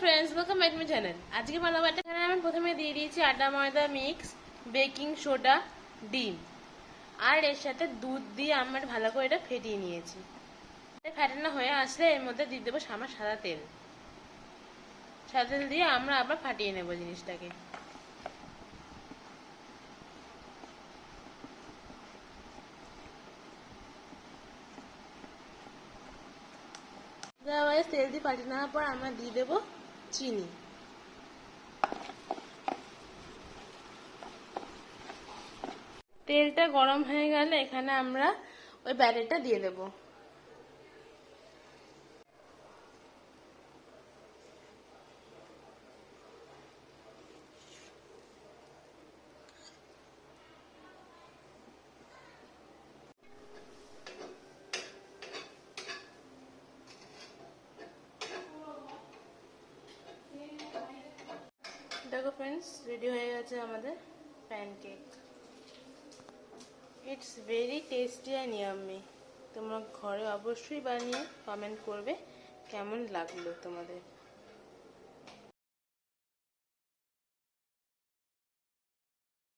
Friends welcome back my channel. आज के बानाबो একটা এখানে আমি প্রথমে দিয়ে দিয়েছি আটা ময়দা মিক্স, বেকিং সোডা, ডিম আর এর সাথে দুধ দিয়ে আমরা ভালো করে এটা ফেটিয়ে নিয়েছি। এটা ফেটানো হয়ে আসলে এর মধ্যে দিয়ে দেবো সাদা তেল। সাদা তেল দিয়ে আমরা আবার ফাটিয়ে নেব জিনিসটাকে। তেল দিয়ে ফাটিয়ে নেওয়ার পর আমরা দিয়ে দেবো চিনি। তেলটা গরম হয়ে গেলে এখানে আমরা ওই ব্যাটারটা দিয়ে দেব। দেখো फ्रेंड्स रेडी হয়ে গেছে আমাদের pancake. It's very tasty and yummy. তোমরা ঘরে অবশ্যই বানিয়ে কমেন্ট করবে কেমন লাগলো তোমাদের।